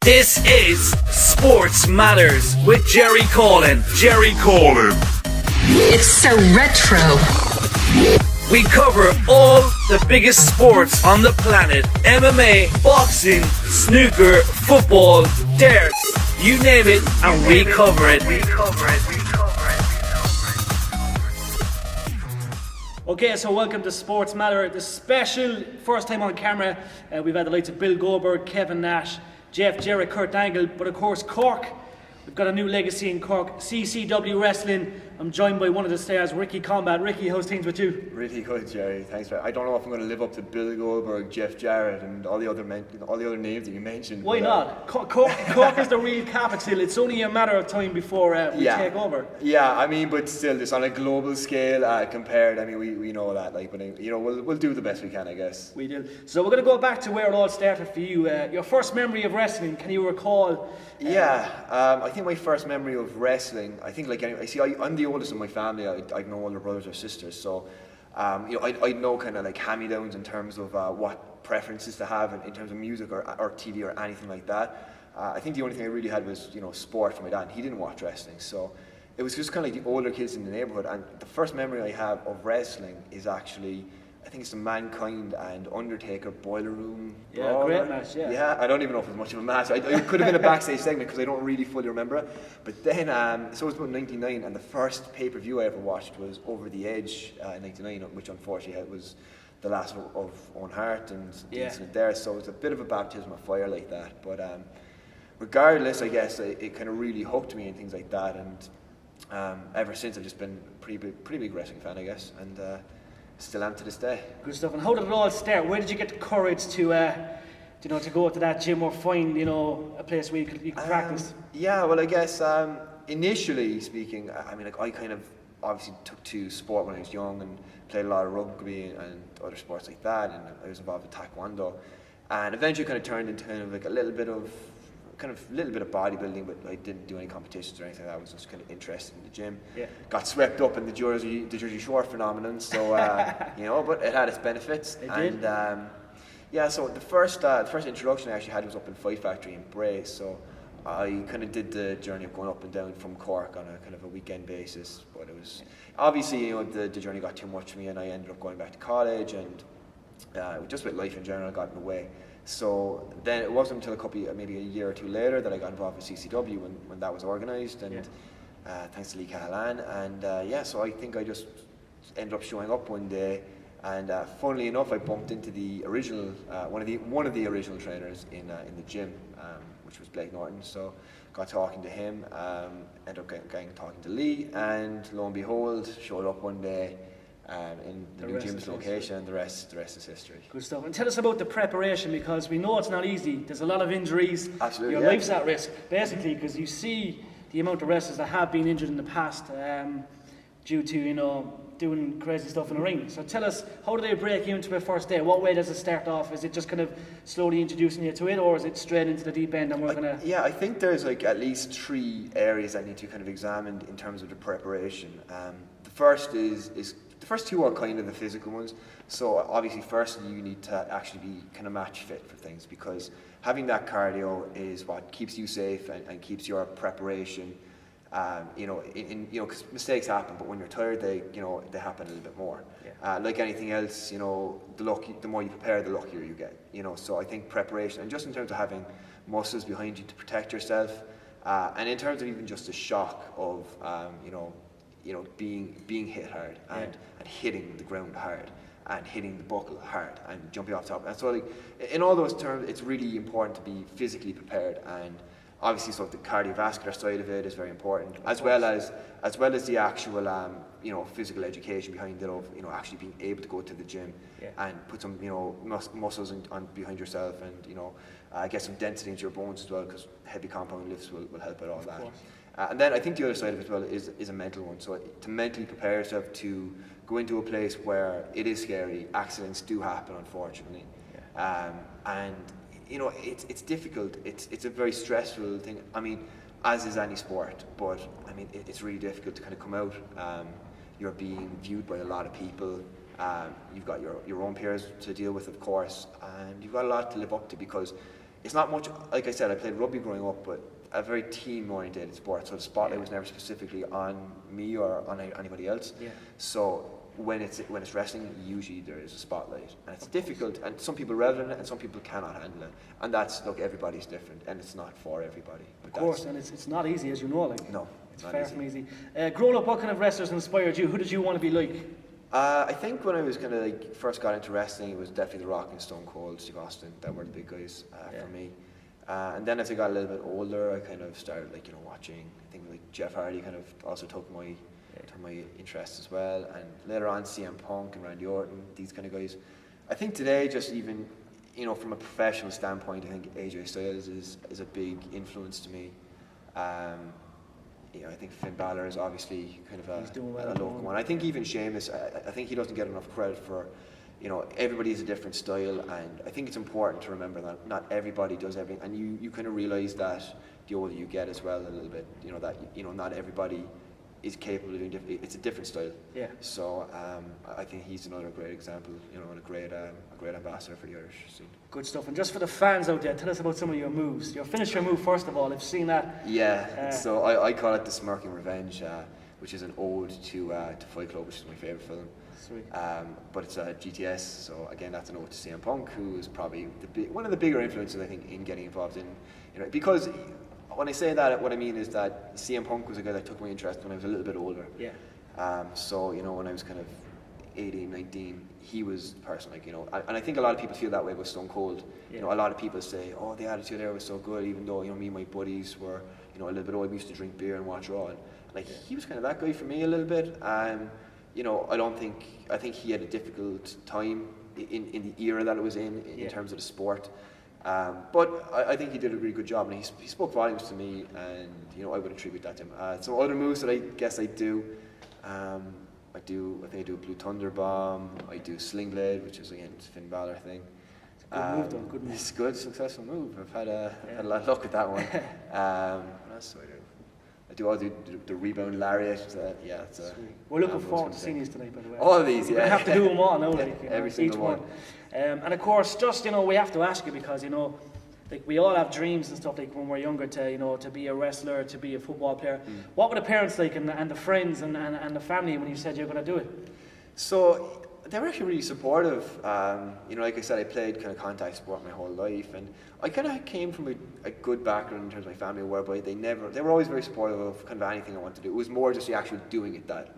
This is Sports Matters with Jerry Coughlan. It's so retro. We cover all the biggest sports on the planet. MMA, boxing, snooker, football, darts, you name it, and we cover it. Okay, so welcome to Sports Matter, the special first time on camera. We've had the likes of Bill Goldberg, Kevin Nash, Jeff Jarrett, Kurt Angle, but of course Cork. We've got a new legacy in Cork, CCW Wrestling. I'm joined by one of the stars, RickyCombat. Ricky, how's things with you? Really good, Jerry. Thanks for. I don't know if I'm going to live up to Bill Goldberg, Jeff Jarrett, and all the other names that you mentioned. Why not? Cork is the real capital. It's only a matter of time before we take over. Yeah, I mean, but still, just on a global scale compared. I mean, we know that, like, but we'll do the best we can, I guess. We do. So we're going to go back to where it all started for you. Your first memory of wrestling. Can you recall? I think my first memory of wrestling. I think I'm the oldest in my family. I have no older brothers or sisters, so I know kind of like hand-me-downs in terms of what preferences to have in terms of music or TV or anything like that. I think the only thing I really had was sport from my dad. He didn't watch wrestling, so it was just kind of like the older kids in the neighborhood. And the first memory I have of wrestling is actually, I think it's the Mankind and Undertaker Boiler Room. Yeah, great match, yeah. Yeah, I don't even know if it was much of a match. It could have been a backstage segment because I don't really fully remember it. But then, so it was about 99, and the first pay-per-view I ever watched was Over the Edge in 99, which unfortunately was the last of Owen Hart and the incident there. So it was a bit of a baptism of fire like that. But regardless, I guess it kind of really hooked me and things like that. And ever since, I've just been a pretty big wrestling fan, I guess. And still am to this day. Good stuff. And how did it all start? Where did you get the courage to go to that gym or find, a place where you could practice? Yeah, well, I guess initially speaking, I mean, like, I kind of obviously took to sport when I was young and played a lot of rugby and other sports like that, and I was involved with taekwondo, and eventually kind of turned into kind of like a little bit of bodybuilding, but I didn't do any competitions or anything like that. I was just kind of interested in the gym. Yeah. Got swept up in the Jersey Shore phenomenon, so but it had its benefits. It did. So the first introduction I actually had was up in Fight Factory in Bray. So I kind of did the journey of going up and down from Cork on a kind of a weekend basis. But it was obviously the journey got too much for me, and I ended up going back to college, and just with life in general got in the way. So then it wasn't until maybe a year or two later that I got involved with CCW when that was organised, and thanks to Lee Coughlan, and so I think I just ended up showing up one day, and funnily enough, I bumped into the original one of the original trainers in the gym, which was Blake Norton. So got talking to him, ended up getting talking to Lee, and lo and behold, showed up one day. In the new gym's location, the rest is history. Good stuff. And tell us about the preparation, because we know it's not easy. There's a lot of injuries. Absolutely, Your life's at risk, basically, because you see the amount of wrestlers that have been injured in the past due to doing crazy stuff in the ring. So tell us, how do they break you into the first day? What way does it start off? Is it just kind of slowly introducing you to it, or is it straight into the deep end and we're gonna? Yeah, I think there's like at least 3 areas that need to kind of examine in terms of the preparation. The first 2 are kind of the physical ones. So obviously, firstly, you need to actually be kind of match fit for things, because having that cardio is what keeps you safe and keeps your preparation. Because mistakes happen, but when you're tired, they happen a little bit more. Yeah. Like anything else, the more you prepare, the luckier you get. So I think preparation, and just in terms of having muscles behind you to protect yourself, and in terms of even just the shock of being hit hard and hitting the ground hard and hitting the buckle hard and jumping off top. And so, like, in all those terms, it's really important to be physically prepared, and obviously, so the cardiovascular side of it is very important, as well as the actual physical education behind it of actually being able to go to the gym and put some muscles on behind yourself, and get some density into your bones as well, because heavy compound lifts will help with all that. And then I think the other side of it as well is a mental one. So to mentally prepare yourself to go into a place where it is scary, accidents do happen, unfortunately, and it's difficult. It's a very stressful thing. I mean, as is any sport, but I mean, it's really difficult to kind of come out. You're being viewed by a lot of people. You've got your own peers to deal with, of course, and you've got a lot to live up to, because it's not much. Like I said, I played rugby growing up, but a very team-oriented sport. So the spotlight was never specifically on me or on anybody else. Yeah. So when it's wrestling, usually there is a spotlight, and it's difficult. And some people revel in it, and some people cannot handle it. And that's, look, everybody's different, and it's not for everybody. Of course, and it's not easy, as you know. Like, no, it's far from easy. Growing up, what kind of wrestlers inspired you? Who did you want to be like? I think when I was kind of like first got into wrestling, it was definitely The Rock and Stone Cold, Steve Austin. That were the big guys for me. And then as I got a little bit older, I kind of started watching. I think like Jeff Hardy kind of also took my interest as well. And later on, CM Punk and Randy Orton, these kind of guys. I think today, just even from a professional standpoint, I think AJ Styles is a big influence to me. I think Finn Balor is obviously kind of a local one. I think even Sheamus, I think he doesn't get enough credit for, everybody has a different style, and I think it's important to remember that not everybody does everything, and you kind of realise that the older you get as well a little bit, that not everybody is capable of doing different. It's a different style. Yeah. So I think he's another great example, and a great ambassador for the Irish scene. Good stuff. And just for the fans out there, tell us about some of your moves. Your finisher move, first of all. I've seen that. Yeah. So I call it the Smirking Revenge, which is an ode to Fight Club, which is my favourite film. Sweet. But it's a GTS. So again, that's an ode to CM Punk, who is probably one of the bigger influences, I think, in getting involved in, because. When I say that, what I mean is that CM Punk was a guy that took my interest when I was a little bit older. Yeah. So, when I was kind of 18, 19, he was the person, and I think a lot of people feel that way with Stone Cold. Yeah. A lot of people say, oh, the Attitude Era was so good, even though, me and my buddies were, a little bit old. We used to drink beer and watch Raw. And, he was kind of that guy for me a little bit. I think he had a difficult time in the era that it was in terms of the sport. But I think he did a really good job, and he spoke volumes to me, and I would attribute that to him. Some other moves that I guess I do, I think I do a Blue Thunder Bomb. I do Sling Blade, which is again it's a Finn Balor thing. It's a good move, though. Good move. It's a good, successful move. I've had a lot of luck with that one. What else do I do? I do all the rebound lariat. We're looking forward to seeing these tonight, by the way. All of these, We have to do them all now, every single one. And of course, just we have to ask you, because we all have dreams and stuff, when we're younger, to be a wrestler, to be a football player. What were the parents like, and the friends and the family when you said you were going to do it? So they were actually really supportive. Like I said, I played kind of contact sport my whole life, and I kind of came from a good background in terms of my family, whereby they were always very supportive of kind of anything I wanted to do. It was more just the actual doing it that,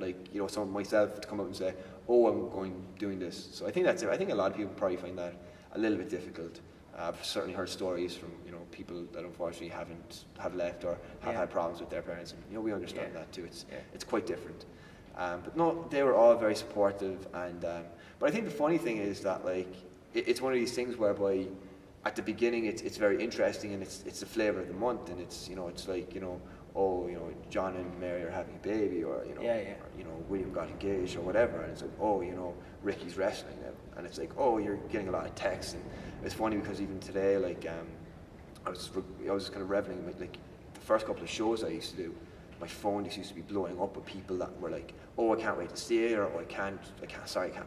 someone myself to come up and say, oh, I'm doing this. So I think that's it. I think a lot of people probably find that a little bit difficult. I've certainly heard stories from people that unfortunately have left or have had problems with their parents, and we understand that too. It's quite different. But no, they were all very supportive, and but I think the funny thing is that it's one of these things whereby at the beginning it's very interesting, and it's the flavour of the month, and it's John and Mary are having a baby, or William got engaged or whatever, and it's Ricky's wrestling now, and it's you're getting a lot of texts, and it's funny because even today I was kind of reveling with the first couple of shows I used to do. My phone just used to be blowing up with people that were like, oh, I can't wait to see it, or I can't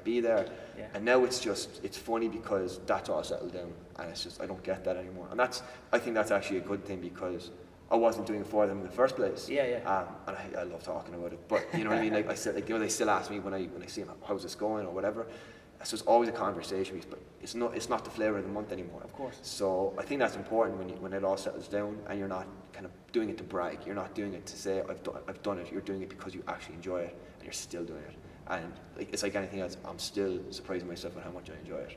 be there. Yeah. And now it's funny because that's all settled down, and it's just, I don't get that anymore. And I think that's actually a good thing, because I wasn't doing it for them in the first place. And I love talking about it, but you know what I mean? Like I said, they still ask me when I see them, how's this going or whatever. So it's always a conversation piece, but it's not the flavour of the month anymore. Of course. So I think that's important when it all settles down, and you're not kind of doing it to brag. You're not doing it to say I've done it. You're doing it because you actually enjoy it, and you're still doing it. And it's like anything else. I'm still surprising myself at how much I enjoy it.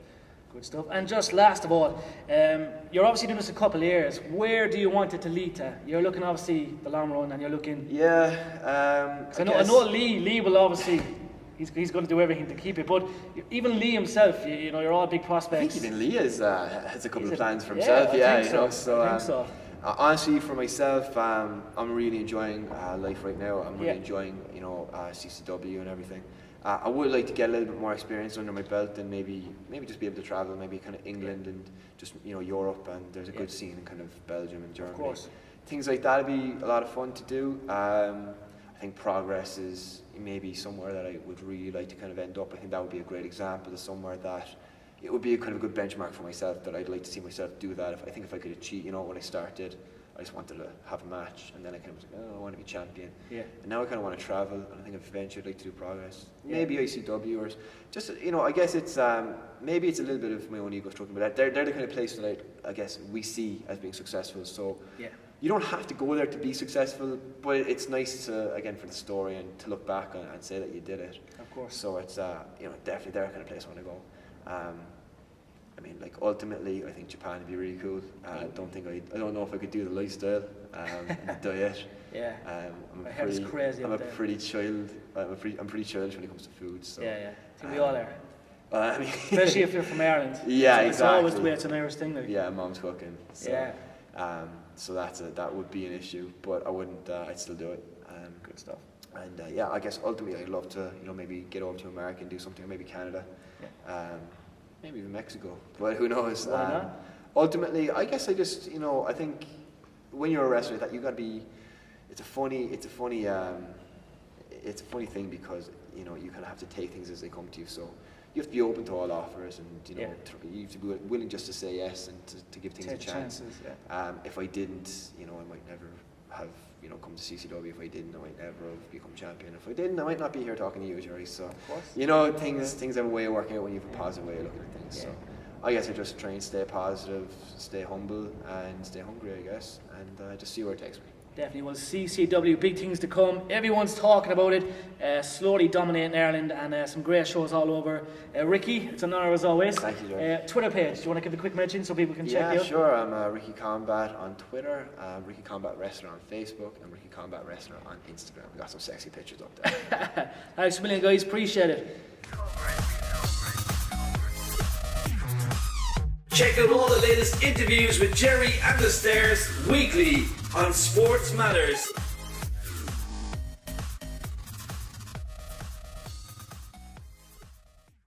Good stuff. And just last of all, you're obviously doing this a couple of years. Where do you want it to lead to? You're looking obviously the long run, and you're looking. Yeah. I know Lee will obviously. He's going to do everything to keep it, but even Lee himself, you're all big prospects. I think even Lee has a couple of plans for himself. I think so. Honestly, for myself, I'm really enjoying life right now. I'm really enjoying CCW and everything. I would like to get a little bit more experience under my belt, and maybe just be able to travel, maybe kind of England and just Europe. And there's a good scene in kind of Belgium and Germany. Of course. Things like that would be a lot of fun to do. I think Progress is maybe somewhere that I would really like to kind of end up. I think that would be a great example of somewhere that it would be a kind of a good benchmark for myself that I'd like to see myself do that. I think if I could achieve, when I started, I just wanted to have a match, and then I kind of was like, I want to be champion. Yeah. And now I kind of want to travel, and I think eventually I'd like to do progress. Yeah. Maybe ICW, or just, I guess it's, maybe it's a little bit of my own ego stroking, but they're the kind of places that I guess we see as being successful. So you don't have to go there to be successful, but it's nice to, again, for the story and to look back and say that you did it. Of course. So it's, definitely they're the kind of place I want to go. I mean, like, ultimately, I think Japan would be really cool. I don't know if I could do the lifestyle, and the diet. Yeah. I'm crazy. I'm pretty childish when it comes to food. So. Yeah. I think we all are. I mean, especially if you're from Ireland. Yeah, so exactly. It's always the way it's an Irish thing. Like. Yeah, mom's cooking. So, so that would be an issue, but I wouldn't. I'd still do it. Good stuff. And I guess ultimately I'd love to, maybe get over to America and do something, maybe Canada. Yeah. Maybe even Mexico, but who knows? Why not? Ultimately, I guess I just, I think when you're a wrestler, that you got to be. It's a funny thing because you kind of have to take things as they come to you. So you have to be open to all offers, and you have to be willing just to say yes and to give things a chance. Chances, if I didn't, I might never have come to CCW. If I didn't, I might never have become champion. If I didn't, I might not be here talking to you, Jerry. So, things have a way of working out when you have a positive way of looking at things. Yeah. So, I guess I just try and stay positive, stay humble, and stay hungry, I guess, and just see where it takes me. Definitely. Well, CCW, big things to come. Everyone's talking about it. Slowly dominating Ireland, and some great shows all over. Ricky, it's an honour as always. Thank you, Jerry. Twitter page. Do you want to give a quick mention so people can check you out? Yeah, sure. I'm RickyCombat on Twitter, RickyCombat Wrestler on Facebook, and RickyCombat Wrestler on Instagram. We got some sexy pictures up there. Thanks a million, guys. Appreciate it. Check out all the latest interviews with Jerry and the Stairs weekly on Sports Matters.